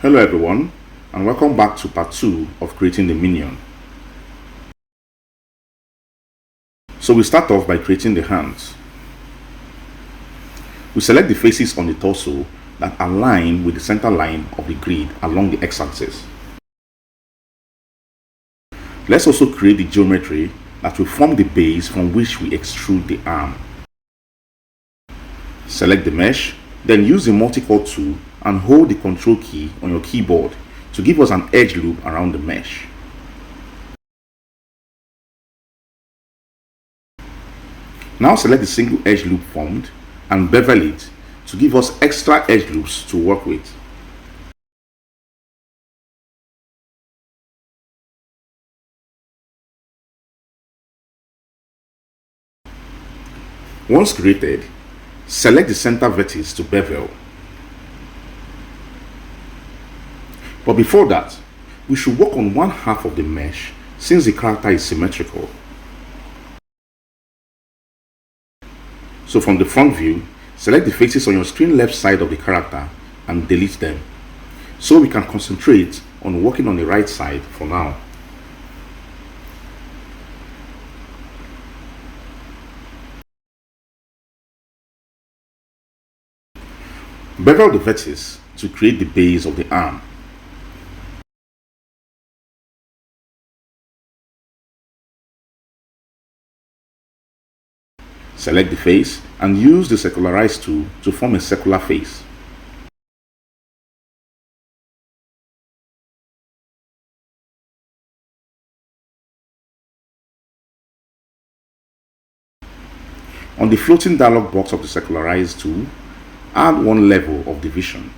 Hello everyone, and welcome back to part 2 of creating the minion. So we start off by creating the hands. We select the faces on the torso that align with the center line of the grid along the x-axis. Let's also create the geometry that will form the base from which we extrude the arm. Select the mesh, then use the multi-core tool and hold the control key on your keyboard to give us an edge loop around the mesh. Now select the single edge loop formed and bevel it to give us extra edge loops to work with. Once created, select the center vertex to bevel. But before that, we should work on one half of the mesh since the character is symmetrical. So from the front view, select the faces on your screen left side of the character and delete them, so we can concentrate on working on the right side for now. Bevel the vertex to create the base of the arm. Select the face and use the circularize tool to form a circular face. On the floating dialog box of the circularize tool, add one level of division.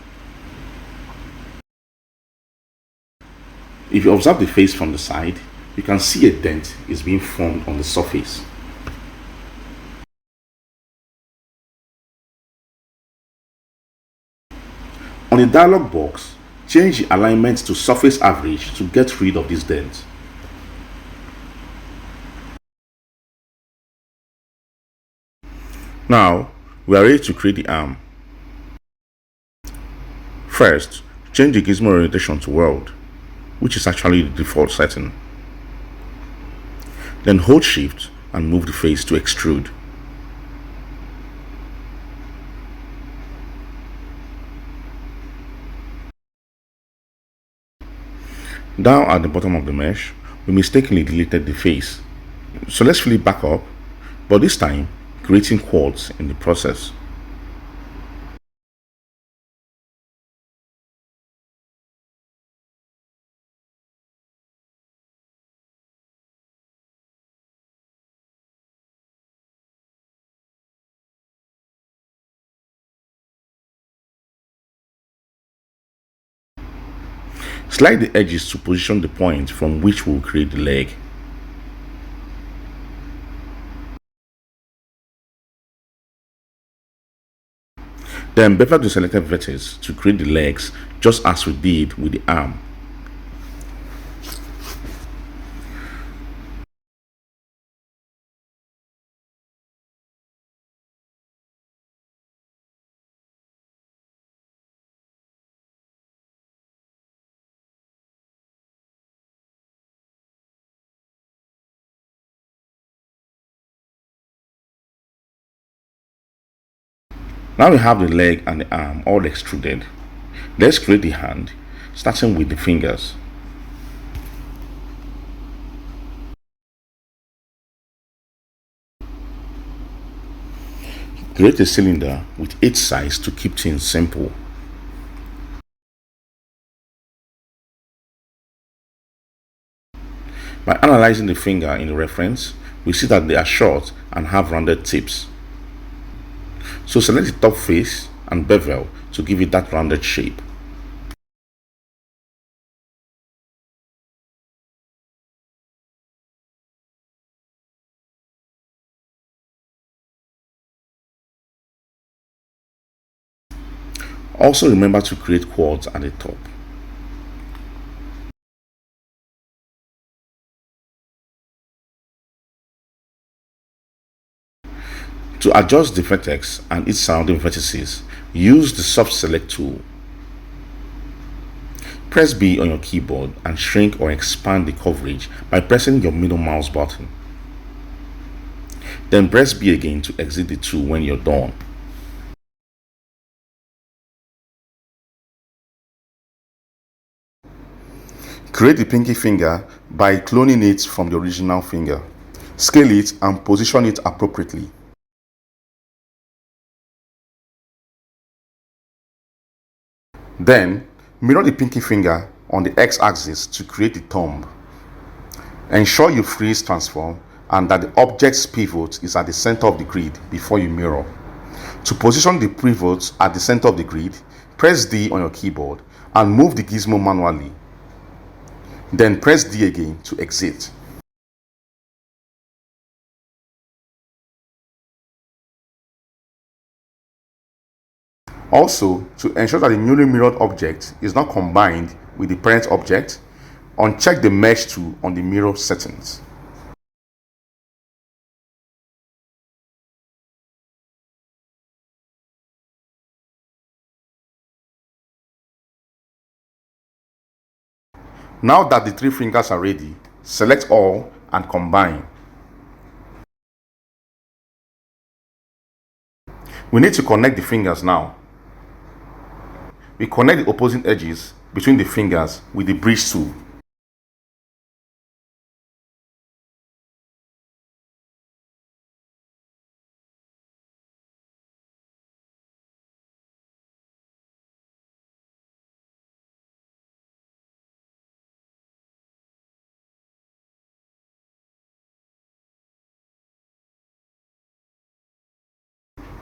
If you observe the face from the side, you can see a dent is being formed on the surface. On the dialog box, change the alignment to surface average to get rid of this dent. Now, we are ready to create the arm. First, change the gizmo orientation to world, which is actually the default setting. Then hold Shift and move the face to extrude. Down at the bottom of the mesh, we mistakenly deleted the face. So let's fill it back up, but this time creating quads in the process. Slide the edges to position the point from which we will create the leg. Then bevel the selected vertex to create the legs just as we did with the arm. Now we have the leg and the arm all extruded. Let's create the hand, starting with the fingers. Create a cylinder with 8 sides to keep things simple. By analyzing the finger in the reference, we see that they are short and have rounded tips. So select the top face and bevel to give it that rounded shape. Also remember to create quads at the top. To adjust the vertex and its surrounding vertices, use the soft select tool. Press B on your keyboard and shrink or expand the coverage by pressing your middle mouse button. Then press B again to exit the tool when you're done. Create the pinky finger by cloning it from the original finger. Scale it and position it appropriately. Then, mirror the pinky finger on the x-axis to create the thumb. Ensure you freeze transform and that the object's pivot is at the center of the grid before you mirror. To position the pivot at the center of the grid, press D on your keyboard and move the gizmo manually. Then press D again to exit. Also, to ensure that the newly mirrored object is not combined with the parent object, uncheck the mesh tool on the mirror settings. Now that the three fingers are ready, select all and combine. We need to connect the fingers now. We connect the opposing edges between the fingers with the bridge tool.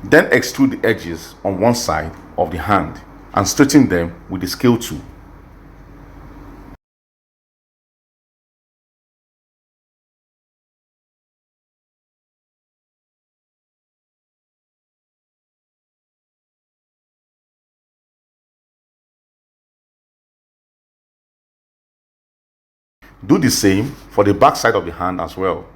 Then extrude the edges on one side of the hand and straighten them with the scale tool. Do the same for the back side of the hand as well.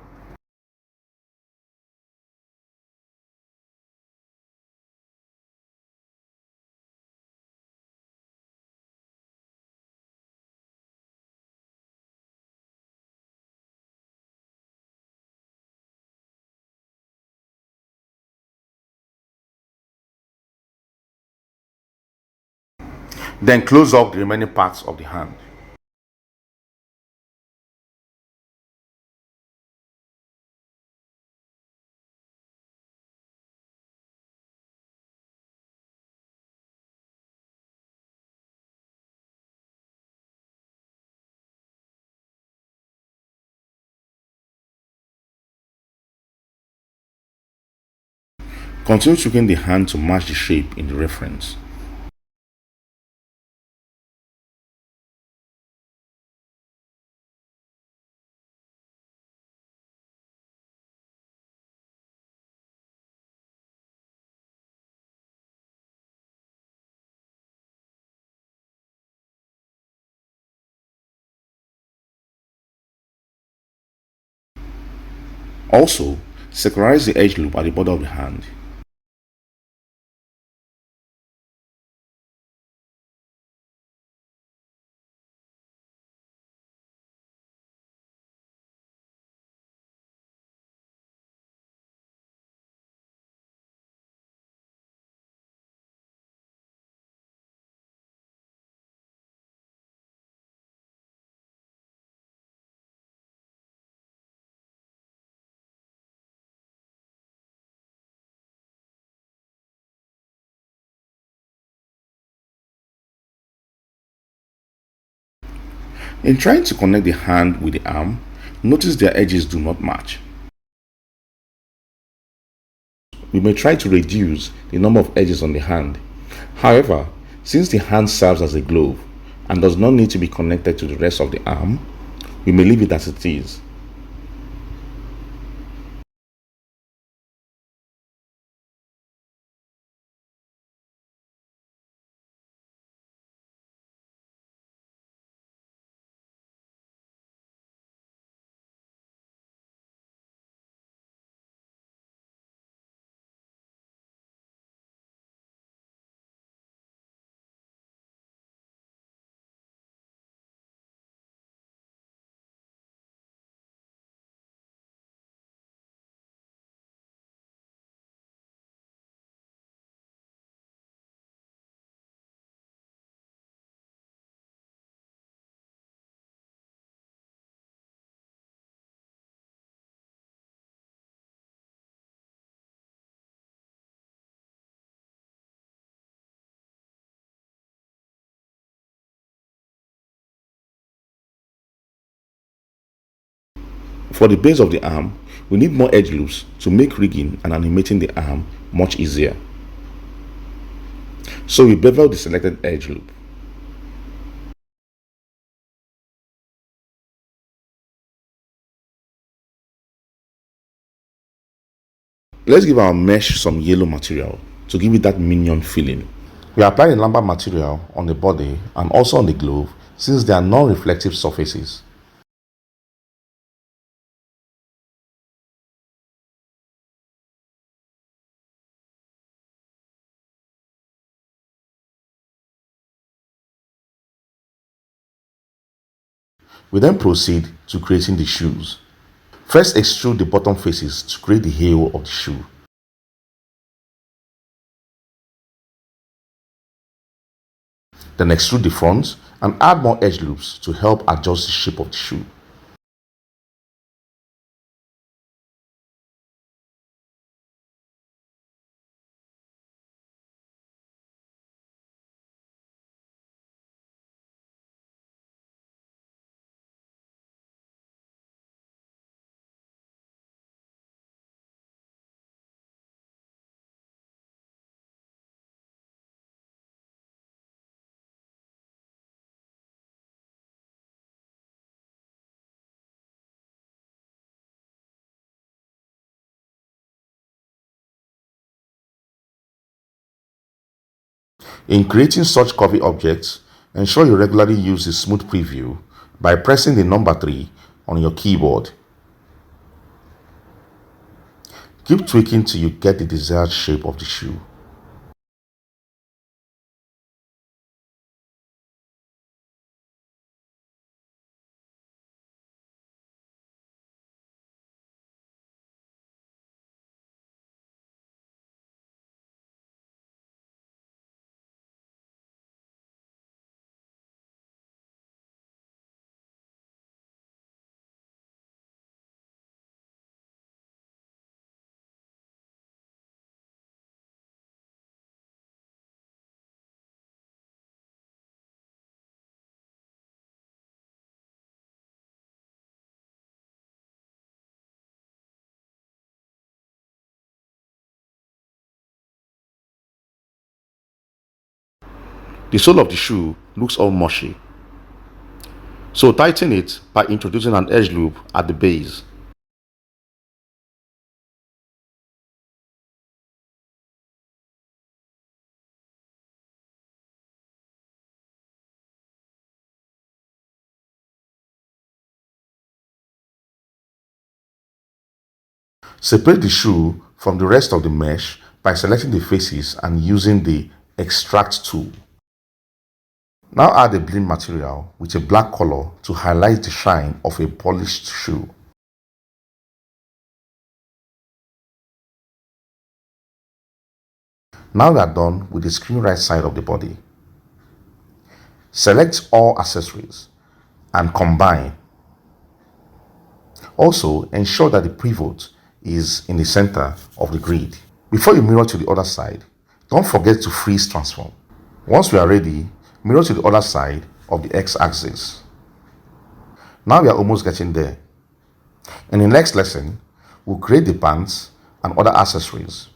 Then close up the remaining parts of the hand. Continue tweaking the hand to match the shape in the reference. Also, circularize the edge loop at the border of the hand. In trying to connect the hand with the arm, notice their edges do not match. We may try to reduce the number of edges on the hand. However, since the hand serves as a glove and does not need to be connected to the rest of the arm, we may leave it as it is. For the base of the arm, we need more edge loops to make rigging and animating the arm much easier. So we bevel the selected edge loop. Let's give our mesh some yellow material to give it that minion feeling. We apply the lambda material on the body and also on the glove since they are non-reflective surfaces. We then proceed to creating the shoes. First extrude the bottom faces to create the heel of the shoe. Then extrude the front and add more edge loops to help adjust the shape of the shoe. In creating such curvy objects, ensure you regularly use the smooth preview by pressing the number 3 on your keyboard. Keep tweaking till you get the desired shape of the shoe. The sole of the shoe looks all mushy, so tighten it by introducing an edge loop at the base. Separate the shoe from the rest of the mesh by selecting the faces and using the extract tool. Now add a blend material with a black color to highlight the shine of a polished shoe. Now we are done with the screen right side of the body. Select all accessories and combine. Also, ensure that the pivot is in the center of the grid. Before you mirror to the other side, don't forget to freeze transform. Once we are ready, mirror to the other side of the x-axis. Now we are almost getting there. In the next lesson, we'll create the pants and other accessories.